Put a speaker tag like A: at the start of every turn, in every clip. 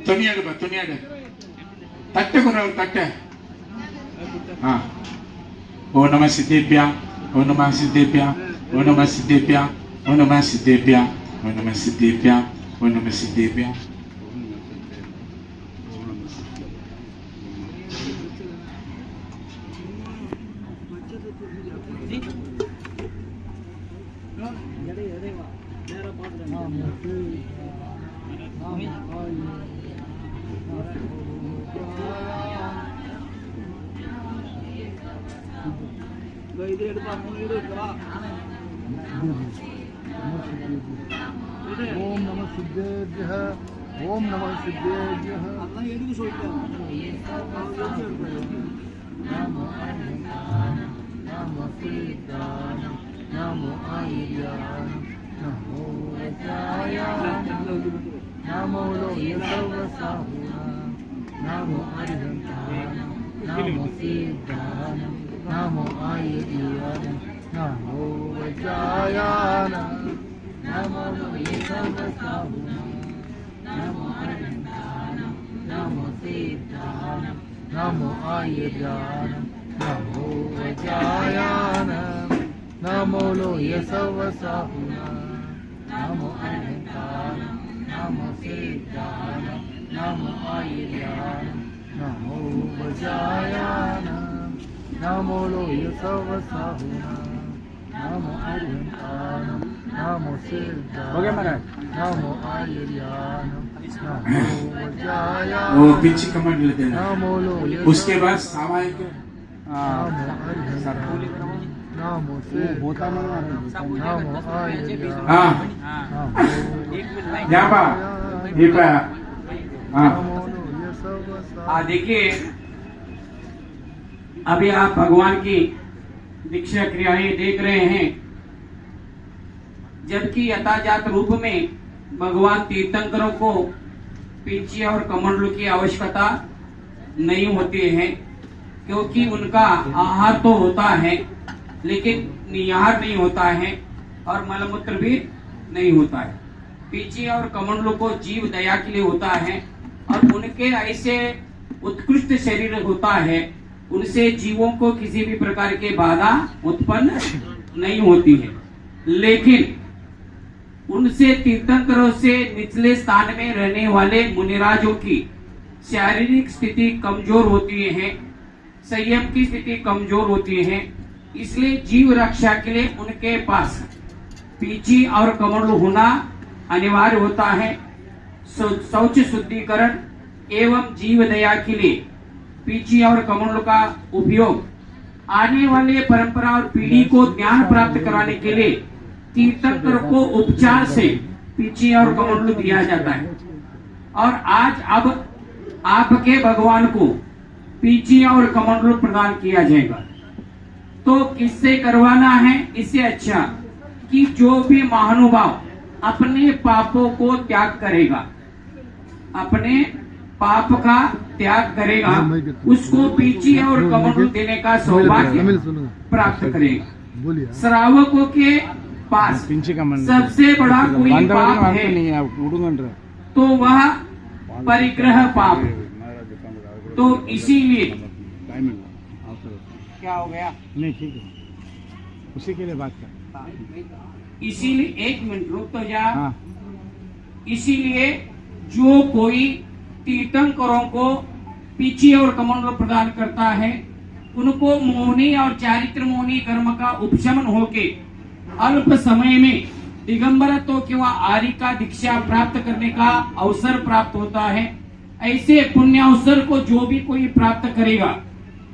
A: துணியாடுப்பா துணியாடு தட்டை கொண்டு தட்டை ஓ நம சித்தேபியா ஓ நம சித்தேபியா ஓ நம சித்தேபியா ஓ நம சித்தேபியா ஓ நம சித்தேபியா ஓ நம சித்தேபியா
B: ओम नमः सिद्धेभ्यः ओम नमः सिद्धेभ्यः नमो सिद्धाय नमो आर्याय नमो वज्राय नमो लोहे सर्वसाहुना नमो अरिहन्ताय नमो सिद्धाय नमो आर्याय नमो वज्राय नमो लोहे सर्वसाहुना नमो अरिहन्ताय नमो सिद्धाय नमो आर्याय नमो वज्राय नमो लोहे सर्वसाहुना नमो अरिहन्ताय नमो सिद्धाय नमो आर्याय नमो वज्राय नमो लोहे सर्वसाहुना नमो अरिहन्ताय नमो सिद्धाय नमो आर्याय नमो वज्राय
A: वो पीछे कमेंट लेते हैं
B: नमो लोहे
A: उसके बाद सामायिक
B: नमो अरिहन्ताय नमो सिद्धाय नमो आर्याय
A: हाँ यहाँ पर ये पर हाँ
B: नमो लोहे सर्वसाहुना
C: देखिए अभी आप भगवान की दीक्षा क्रियाएं देख रहे हैं, जबकि यथाजात रूप में भगवान तीर्थंकरों को पिंची और कमंडलू की आवश्यकता नहीं होती है, क्योंकि उनका आहार तो होता है लेकिन निहार नहीं होता है और मलमूत्र भी नहीं होता है। पिंची और कमंडलू को जीव दया के लिए होता है और उनके ऐसे उत्कृष्ट शरीर होता है, उनसे जीवों को किसी भी प्रकार के बाधा उत्पन्न नहीं होती है। लेकिन उनसे तीर्थंकरों से निचले स्थान में रहने वाले मुनिराजों की शारीरिक स्थिति कमजोर होती है, संयम की स्थिति कमजोर होती है, इसलिए जीव रक्षा के लिए उनके पास पींची और कमंडलू होना अनिवार्य होता है। शौच शुद्धिकरण एवं जीव दया के लिए पींची और कमंडलू का उपयोग आने वाले परंपरा और पीढ़ी को ज्ञान प्राप्त कराने के लिए तीर्थंकर को उपचार से पींची और कमंडलू दिया जाता है। और आज अब आपके भगवान को पींची और कमंडलू प्रदान किया जाएगा। तो किससे करवाना है? इससे अच्छा कि जो भी महानुभाव अपने पापों को त्याग करेगा, अपने पाप का त्याग करेगा, उसको पींची और कमंडलू देने का सौभाग्य प्राप्त करेगा। श्रावकों के पास सबसे बड़ा कोई पाप है तो वह परिग्रह पाप। तो इसीलिए क्या हो गया?
B: नहीं ठीक है, उसी के लिए बात कर।
C: इसीलिए एक मिनट रुक तो जा। इसीलिए जो कोई तीर्थंकरों को पींची और कमंडलू प्रदान करता है, उनको मोहनी और चारित्र मोहनी कर्म का उपशमन होके अल्प समय में दिगंबरत्व किंवा आर्य का दीक्षा प्राप्त करने का अवसर प्राप्त होता है। ऐसे पुण्य अवसर को जो भी कोई प्राप्त करेगा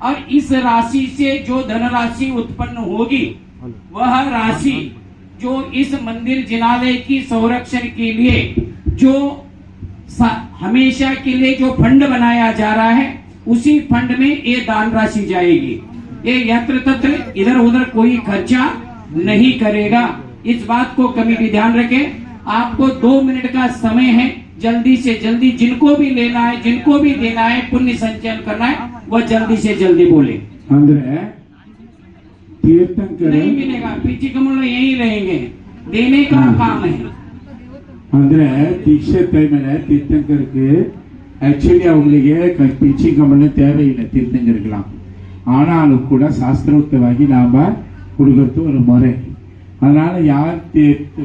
C: और इस राशि से जो धनराशि उत्पन्न होगी, वह राशि जो इस मंदिर जिनालय की संरक्षण के लिए जो हमेशा के लिए जो फंड बनाया जा रहा है, उसी फंड में ये दान राशि जाएगी। ये यंत्र तंत्र इधर उधर कोई खर्चा नहीं करेगा। इस बात को कमेटी ध्यान रखे। आपको 2 मिनट का समय है, जल्दी से जल्दी जिनको भी लेना है, जिनको भी देना है, पुण्य संचयन करना है, वह जल्दी से जल्दी बोले।
A: तीर्थंकर
C: नहीं मिलेगा, पीछे कमल यही रहेंगे, देने का काम है।
A: दीक्षे टाइम तीर्थंकर के ஆக்சுவலி அவங்களுக்கு பிஞ்சிங் கமலும் தேவையில்லை, திருநங்கைருக்கலாம். ஆனாலும் கூட சாஸ்திரோக்தமாகி நாம் கொடுக்கறது ஒரு முறை. அதனால் யார்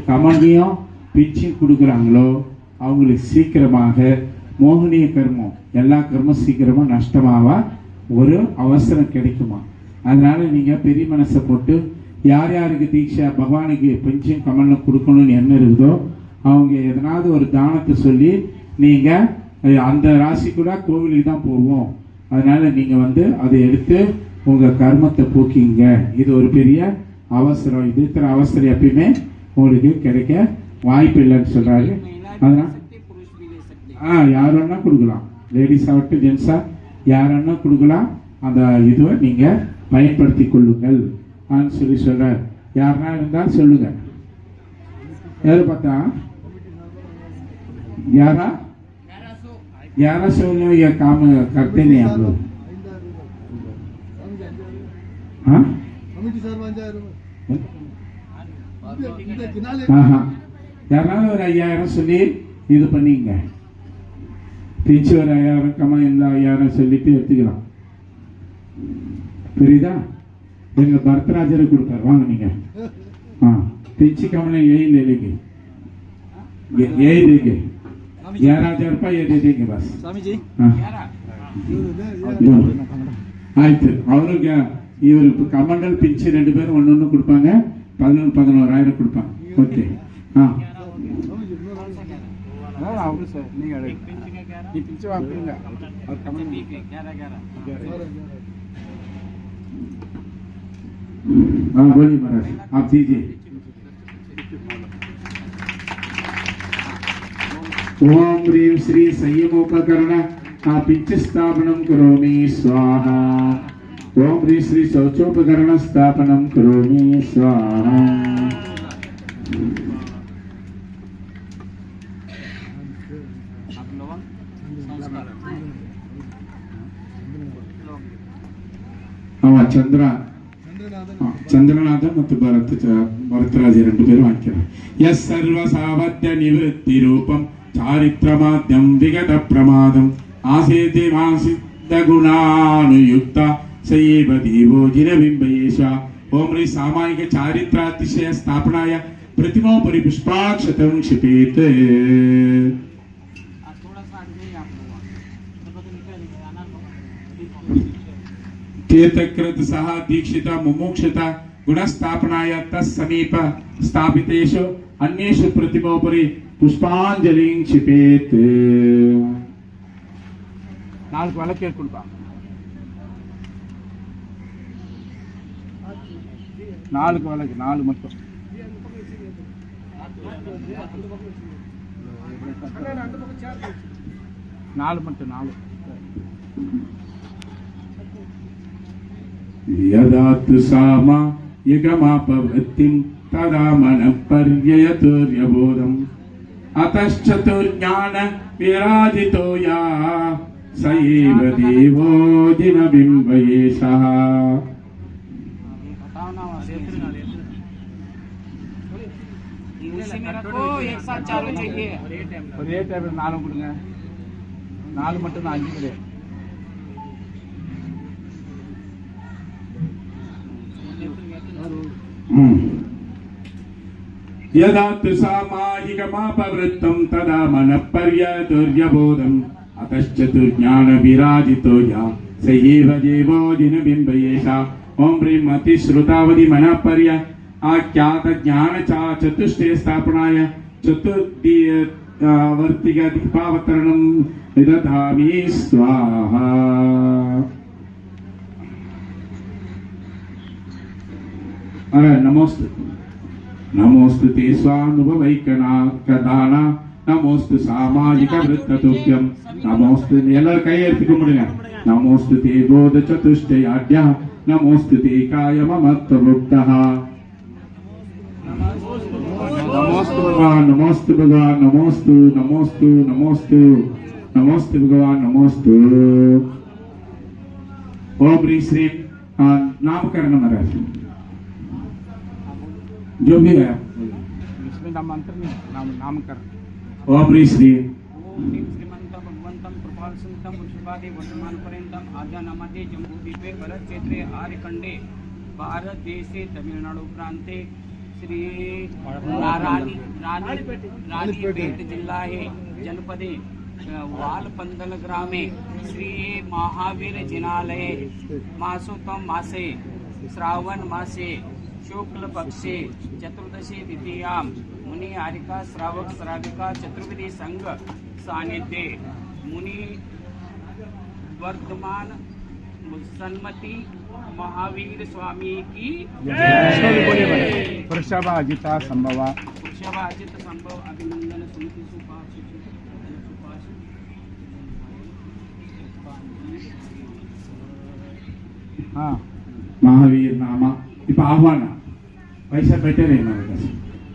A: கமலையும் பிஞ்சிங் கொடுக்குறாங்களோ அவங்களுக்கு சீக்கிரமாக மோகினிய கர்மம், எல்லா கர்மம் சீக்கிரமாக நஷ்டமாக ஒரு அவசரம் கிடைக்குமா. அதனால் நீங்கள் பெரிய மனசை போட்டு யார் யாருக்கு தீட்சை பகவானுக்கு பிஞ்சிங் கமலம் கொடுக்கணும்னு என்ன இருக்குதோ அவங்க எதனாவது ஒரு தானத்தை சொல்லி நீங்கள் அந்த ராசி கூட கோவிலுக்கு தான் போவோம். அதனால் நீங்கள் அதை எடுத்து உங்கள் கர்மத்தை போக்கிங்க. இது ஒரு பெரிய அவசரம். இது இத்தனை அவசரம் எப்பயுமே உங்களுக்கு கிடைக்க வாய்ப்பு இல்லைன்னு சொல்கிறாரு. அதனால் யார் வேணா கொடுக்கலாம், லேடிஸ் ஆகட்டும் ஜென்ஸா யார் வேணா கொடுக்கலாம். அந்த இதுவை நீங்கள் பயன்படுத்தி கொள்ளுங்கள் சொல்லி சொல்கிறார். யாருன்னா இருந்தால் சொல்லுங்க. யாரு பார்த்தா ग्यारह 1100 में यह काम करते नहीं हम लोग. हाँ हाँ யாராவது ஒரு 5000 சொல்லி இது பண்ணிங்க. பிச்சு ஒரு 5000 கம்மா இந்த 5000 சொல்லிட்டு எடுத்துக்கலாம். புரியுதா? எங்க பரத்ராஜர் கொடுப்பார், வாங்க நீங்க. पिंची कमले यही ले लेंगे, यही देंगे 11,000 रुपये ये दे देंगे बस. स्वामी जी ಆಯ್ತು. ಅವ್ರಿಗೆ ಇವರು ಕಮಂಡಲ್ ಪಿಂಚಿ 2 பேரும் ஒன்னொன்னு கொடுப்பாங்க. 11,000 கொடுப்பாங்க. ஓகே. ಅವರು ಸರ್ ನೀವು ಹೇಳಿ ಈ ಪಿಂಚಿ ಹಾಕ್ತಿಲ್ಲ ಅವ್ರು ಕಮಂಡಲ್ 11 बोलिए महाराज आप दीजिए. ओम ह्रीं श्री संयमोपकरण पिंच स्थापनं करोमि स्वाहा. ओम ह्रीं श्री शौचोपकरण स्थापनं करोमि स्वाहा. ಚಂದ್ರನಾಥ ಮತ್ತು ಭರತರಾಜ 2 பேரும் ವಾಕ್ಯರು. ಯಸ್ ಸರ್ವ ಸಾವಧ್ಯ ನಿವೃತ್ತಿ ರೂಪಂ ಚಾರಿತ್ರಮಾದ್ಯಂ ವಿಗತ ಪ್ರಮಾದಂ ಆಸೇತಿ ಮಾಸಿದ್ಧ ಗುಣಾನುಯುಕ್ತ ಸಯೇವ ದೇವೋ ಜಿನಬಿಂಬಯೇಶ. ಓಂ ಶ್ರೀ ಸಾಮಾಯಿಕ ಚಾರಿತ್ರಾತಿಶಯ ಸ್ಥಾಪನಾಯ प्रतिमोपरि पुष्पाक्षतं क्षिपेत्. केतकृत सह दीक्षिता मुमुक्षता गुणस्थापनाय तत्समीप स्थापितेषु अन्येषु प्रतिमोपरि पुष्पांजलिं क्षिपेत्. 4 वाला ಕೇಳ್ಕೊಳ್ಬಾ. 4 वाला 4 மட்டும். नाल மட்டும் 4. यदा तु सामा यगमापवृत्तिं तदा मनपर्ययतुर्यबोधम् अतश्चतुर्ज्ञान विराजितो या स एव देवो जिनबिम्बयेशः. एक साथ चालू चाहिए. ஒரே டைம்ல 4 கொடுங்க. 4 மட்டும் தான் 5 கிடையாது. यदा तु सामाहिकमापवृत्तं तदा मनःपर्ययतुर्यबोधम् अतश्चतुर्ज्ञान विराजितो या स एव देवो जिनबिम्बयेशः. ओम ह्रीं अतिश्रुतावधि मनःपर्य आख्यात ज्ञान चतुष्टय स्थापनाय चतुर्वर्तिक दीपावतरणं विदधामि स्वाहा. नमोस्तु नमोस्तु ते स्वानुभवैकदाना नमोस्तु सामाजिक वृत्ततुभ्यं नमोस्तु ಎಲ್ಲರ ಕೈ ಎತ್ತಿ ಕುಂಬಿಡುங்க. नमोस्तु ते बोध चतुष्टयाढ्य नमोस्तु ते काय ममत्वमुक्तः. नमोस्तु भगवान, नमोस्तु भगवान, नमोस्तु नमोस्तु नमोस्तु नमोस्तु भगवान, नमोस्तु. ओम ह्रीं श्री नामकरण महाराज जो भी है इसमें नामांतर में नामकरण. ओम ह्रीं श्री
C: शांतं कृपाल सिंधं वृषभादि वर्तमान पर्यंतम आद्यानामादि जम्बूद्वीपे भरत क्षेत्रे आर्यखंडे भारत देशे तमिलनाडु प्रांते श्री रानीपेट जिल्हा हे जनपदे वालपंदल ग्रामे श्री महावीर जिनालये मासोत्तम मासे श्रावण मासे शुक्ल पक्षे चतुर्दशी द्वितीयां मुनि हारिका श्रावक श्राविका चतुर्विधि संघ सानिध्य मुनि वर्धमान सन्मति महावीर स्वामी की
A: वृषभाजिता संभव
C: वृषभाजित संभव अभिनंदन समिति
A: महावीर नाम इप आह्वान पैसा बेटरे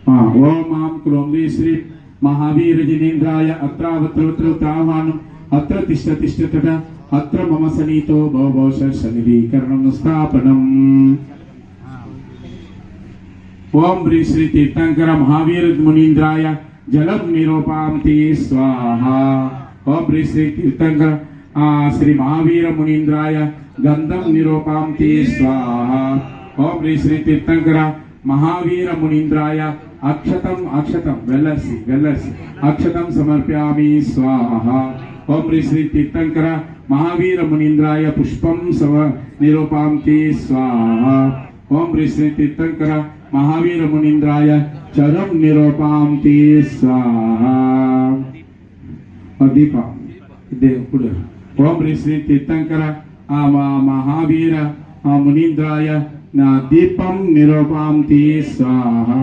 A: ओम आम क्रोम्री श्री महावीर जिनेन्द्राय अत्रावत्र आह्वानम अत्र तिष्ठ तिष्ठतट अत्र मम सनीतो भव शरीरीकरणं स्थापनम् ओम श्री तीर्थंकर महावीर मुनीन्द्राय जलम निरूपां ते स्वाहा ओम श्री तीर्थंकर श्री महावीर मुनीन्द्राय गंधम निरूपां ते स्वाहा ओम श्री तीर्थंकर महावीर मुनीन्द्राय अक्षतम वेलसी अक्षतम समर्पयामि स्वाहा ओम श्री तीर्थंकर महावीर मुनीन्द्राय पुष्पम सव निरूपां ते स्वाहा ओम श्री तीर्थंकर महावीर मुनीन्द्राय चरम निरूपां ते स्वाहा दीपा ओम श्री तीर्थंकर महावीर मुनीन्द्राय दीपम निरूपां ते स्वाहा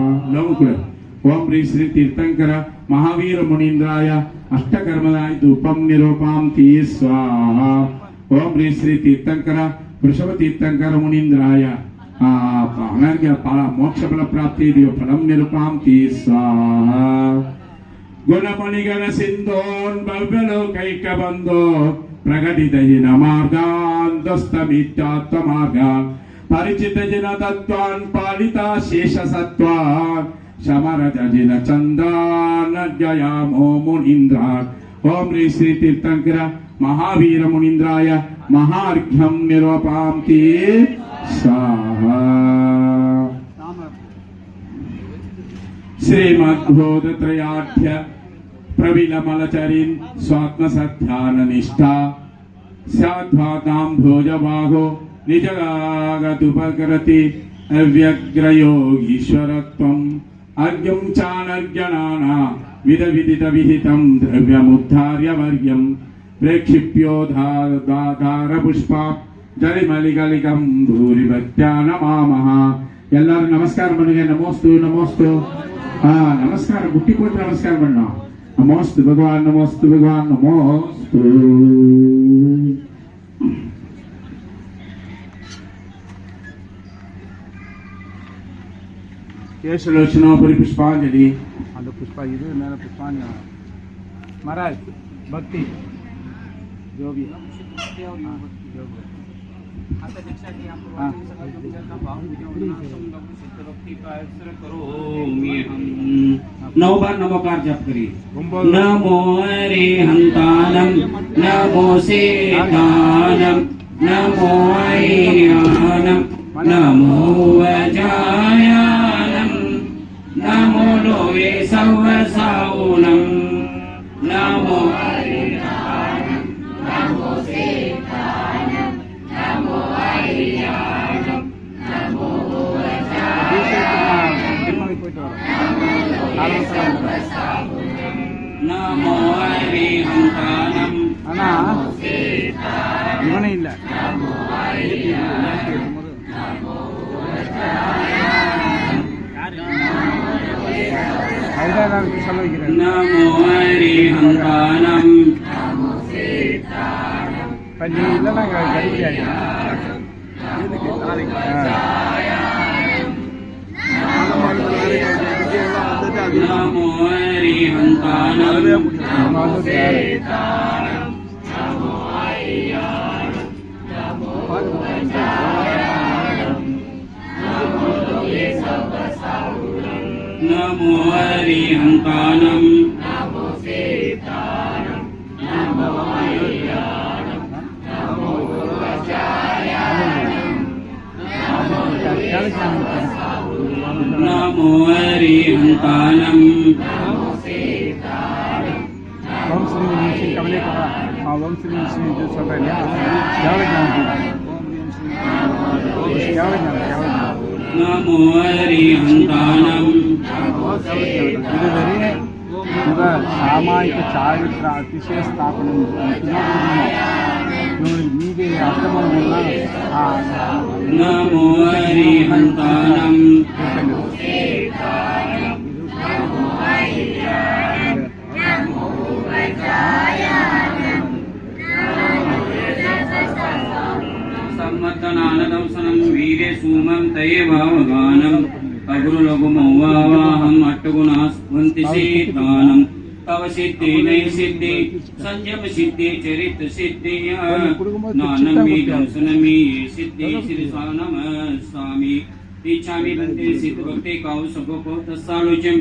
A: ओम श्री तीर्थंकर महावीर मुनीन्द्राय अष्टकर्मदाय धूपम निरूपां ते स्वाहा ओम श्री तीर्थंकर वृषभ तीर्थंकर मुनीन्द्राय मोक्ष फल प्राप्ति फलम निरूपां ते स्वाहा गुणमणिगण सिंधोन भव्यलोकैक बंधो प्रकटित जिन मार्गान दस्तमित्यात्म मार्गान परिचित जिन तत्वान पालिता शेष सत्वान शमरज जिन चंदान जयामो मुनीन्द्रान ओम श्री तीर्थंकर महावीर मुनीन्द्राय महार्घ्यम निरूपां ते स्वाहा श्रीमद्भोधत्रयाढ्य प्रविलमलचरिन् स्वात्मसत्यान निष्ठा स्याद्वातां भोजबाहो निजगागतुपकरति अव्यग्रयोगीश्वरत्वम् अर्घ्यं चानर्घ्यणाना विदविदितविहितं द्रव्यमुद्धार्य वर्ग्यं प्रेक्षिप्योधार पुष्पा जलिमलिकलिकं भूरिभक्त्या नमामः ಎಲ್ಲರೂ ನಮಸ್ಕಾರ பண்ணுங்க ನಮೋಸ್ತು ನಮಸ್ಕಾರ ಗುಟ್ಟಿ ಕೊಟ್ಟು ನಮಸ್ಕಾರ ಮಾಡೋಣ ನಮೋಸ್ತು ಭಗವಾನ್ ನಮೋಸ್ತು ಕೇಶಲೋಚನೋಪರಿ ಪುಷ್ಪಾಂಜಲಿ
B: அந்த புஷ்பா இது மேல புஷ்பாஞ்சலி महाराज भक्ति जो भी
C: नौ बार नमोकार जप करिए नमो अरिहंतानम नमो सेतानम नमो ऐर्यानम नमो वजायानम नमो लोये सवसाउनम नमो अरिहंतानम नमो सेतानम नमो ऐर्यानम नमो नमो अरिहंतानम
B: नमो इवने இல்ல
C: नमो अरिहंतानम
B: पंजी இல்ல நாங்க கடிச்சாங்க
C: नमो अरिहंतानम नमो सेतानम नमो ऐर्यानम नमो वजायानम नमो लोये सवसाउनम नमो अरिहंतानम नमो सेतानम नमो नमो हरिहंतानम
B: ओम श्री श्री कमले का ओम श्री श्री जो सब है क्या ज्ञान
C: नमो हरिहंतानम
B: इव सामायिक चारित्र अतिशय स्थापन मीदे अर्थम
C: नमो हरिहंतानम सम्मतनानदंसनं वीरे सूमं तयेवावगानं अगुरुलघुमौवाहम् अट्टगुणास्वन्ति सेतानं तव सिद्धि नैसिद्धि संयम सिद्धि चरित सिद्धि नानमी दंसनमी सिद्धि श्री नमस्वामी इच्छामि बन्ते सिद्ध भक्ति काउ सबको तस्सालोचम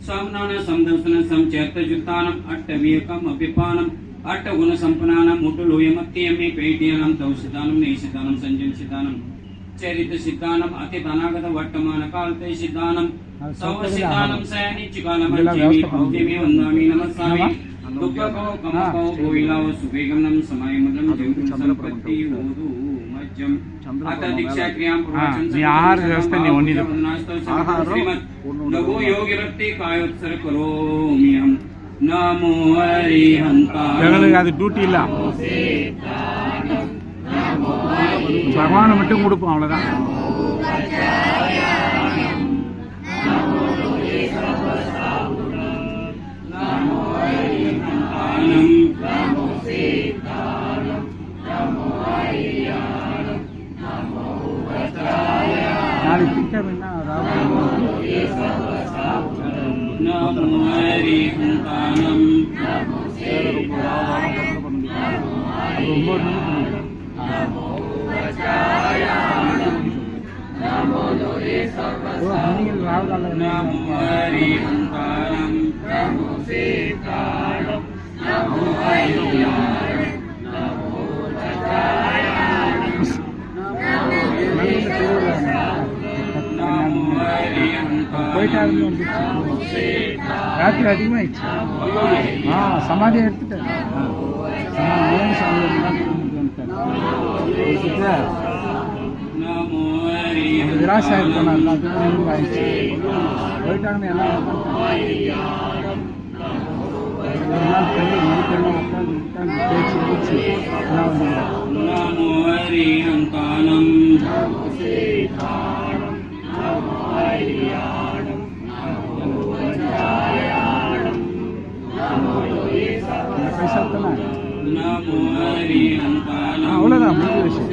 C: समनान समदंसन समचैतजुत्तानम् अट्टवीयकम् अपिपानम् अट्टगुण संपन्नानां मुटुलोयमत्यमे पेटियानां तौसिदानं नैसिदानं संजम सिदानं चरित सिद्धानं अतितनागत वर्तमान कालते सिद्धानं सव सिद्धानं सयनिचिकालमञ्चेमि भौतिमि वन्दामि नमस्सामि दुःखको कमको गोविलाव सुवेगमनं समायमनं जगतं संपत्ति ओदु मज्जम अत दीक्षा क्रियां प्रवचन
B: आहार व्यवस्था नहीं होनी
C: श्रीमद् लघु योगी रक्ति कायोत्सर करोमि हम नमो हरिहंतानम
B: அது டியூட்டி இல்ல பகவானை மட்டும் கொடுப்போம் அவ்வளவுதான் நாளைக்கு பிக்சர் என்ன
C: नमो हरिहंतानम नमो हरिहंतानम
B: போயிட்டாருன்னு வந்துச்சு ராத்திரி அதிகமாகிடுச்சு சமாதி எடுத்துட்டாரு விராசாயி போனார் எல்லாத்துக்கும் ஆயிடுச்சு போயிட்டாங்கன்னு எல்லாம் ஒரு நாள் பெண்ணு மறுபெண்ணு உட்காந்து பேச்சு பேச்சு எல்லாம் வந்துடுறாரு
C: नमो हरिहंतानम
B: पैसा தானே
C: नमो हरिहंतानम
B: அவ்வளோதான் முடிஞ்சு வச்சு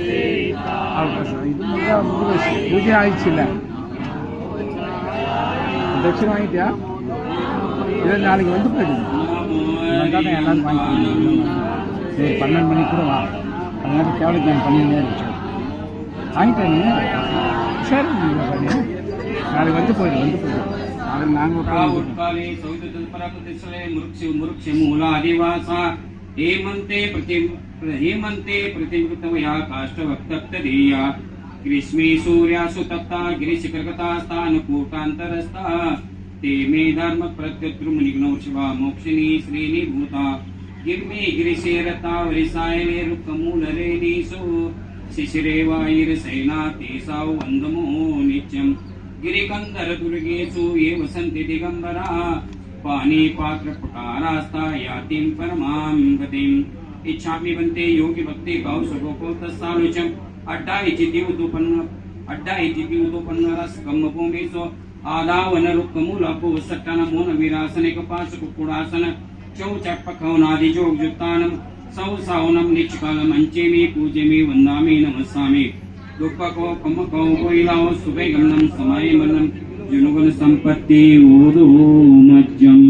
B: இது மட்டும் முடிஞ்சு வச்சு பூஜை ஆயிடுச்சு இல்லை தட்சிணை வாங்கிட்டியா இதை நாளைக்கு வந்து போயிடுது தான் எல்லாரும் வாங்கிக்கணும் சரி 12 மணிக்கு கூட வா அதனால கேவலுக்கு நான் பண்ணினே இருக்கேன் வாங்கிட்டேன் சரி நீங்கள் பண்ணி நாளைக்கு வந்து போயிடும் அதில் நாங்கள்
C: काले सौदतल्परापतिसले मुरुक्ष मूलादिवासा हेमन्ते प्रतिमृतमया काष्ठवक्तप्तदेया ग्रीष्मे सूर्यासु तप्ता गिरिशिखरगतास्तानुकूटान्तरस्ता ते मे धर्म प्रत्युत्रुमुनिग्नौ शिवा मोक्षिणी श्रीनिभूता गिर्मे गिरिशेरता वरिसायने रुक्कमूलरेणीसु शिशिरे वायुरसेना तेषां वन्दमो नित्यम् गिरिकंदर दुर्गेषु ये वसन्ति दिगंबरा पाणिपात्रपुटारास्ता यातिं परमां गतिम् इच्छामि बन्ते योगी भक्ति गौ सुगोपो तस्सालोचम् अड्डा इति उदोपन्न रस कम्मभूमिसु आदावन रुक्कमूलपो सट्टन मोन विरासनिक पास कुक्कुडासन चौचक्पखवनादि जोगजुत्तानं सौसावनं निच्कालम् अंचेमि पूजेमि वन्दामि नमस्सामि दुःखको कमको कोइलाओ सुवेगमनं समायमनं जुनुगुण संपत्ति ओदो मज्जम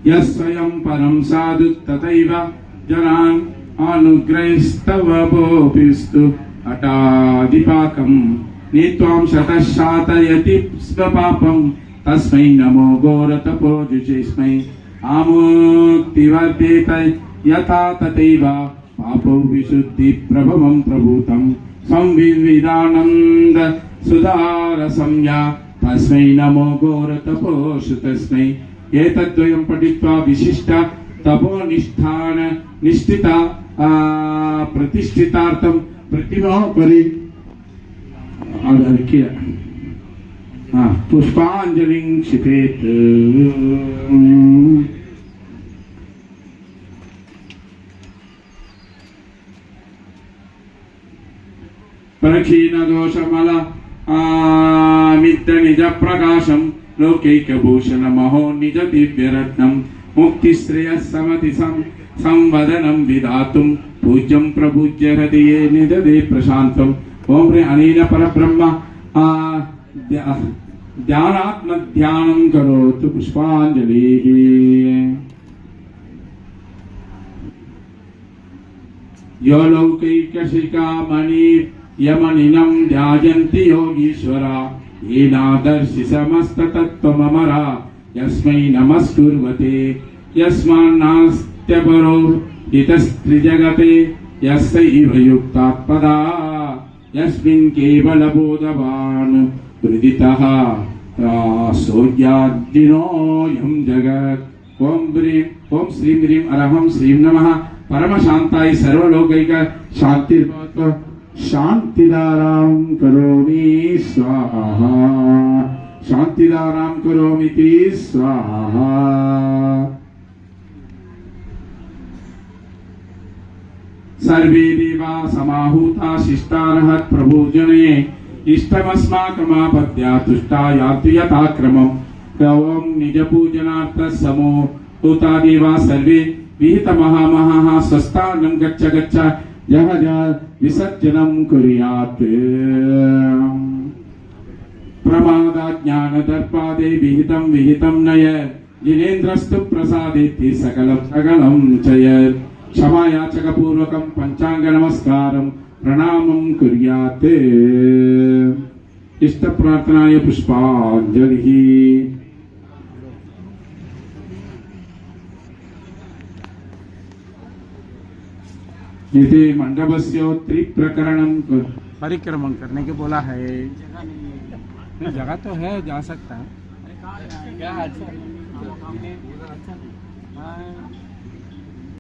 A: यस्वयं परं साधु तथैव जनान् अनुग्रहिस्तव भोपिस्तु हठादिपाकं नीत्वां शतशातयति स्वपापं तस्मै नमो घोरतपोजुषेस्मै आमुक्तिवर्धेत यथा तथैव पापो विशुद्धि प्रभवं प्रभूतं संविदानन्द सुधारसंज्ञा तस्मै नमो घोरतपोषु तस्मै एतद्वयं पठित्वा विशिष्ट तपोनिष्ठान निष्ठिता प्रतिष्ठितार्थं प्रतिमा परि पुष्पांजलिं क्षिपेत् प्रक्षीणदोषमल मित्र निज प्रकाशं लोकैकभूषणमहो निज दिव्यरत्नं मुक्तिश्रेयः समति संवदनं विधातुं पूज्यं प्रपूज्य हृदये निददे प्रशान्तम् ओम रे अनेन परब्रह्म ध्यानात्मध्यानं करोतु पुष्पांजलिः यो लौकैकशिखामणि यमनिनं ध्यायन्ति योगीश्वरा येनादर्शि समस्ततत्त्वममरा यस्मै नमस्कुर्वते यस्मान्नास्त्यपरो हितस्त्रिजगते यस्यैव युक्तात्पदा यस्मिन् केवलबोधवान् हृदितः सोऽज्ञादिनोऽयं जगत् ओम श्रीं ह्रीं अरहं श्रीं नमः परमशान्ताय सर्वलोकैक शान्तिर्भवतु शान्तिदारां करोमि स्वाहा शान्तिदारां करोमीति स्वाहा सर्वे देवा समाहूता शिष्टारहत् प्रभुजने इष्टमस्माकमापद्या तुष्टा यातु यथाक्रमम् ओम निज पूजनार्थ समूता देवा सर्वे विहित महामहाः स्वस्थानं गच्छ गच्छ जह विसर्जनं कुर्यात् प्रमादाज्ञानदर्पादे विहितं विहितं नय जिनेन्द्रस्तु प्रसादेति सकलं सकलं चयत् क्षमायाचकपूर्वकं पंचांग नमस्कारं प्रणामं कुर्यात् इष्ट प्रार्थनाय पुष्पांजलिः इति मंडपस्य त्रिप्रकरणं
B: परिक्रमण करने के बोला है। जगह तो है, जा सकता है।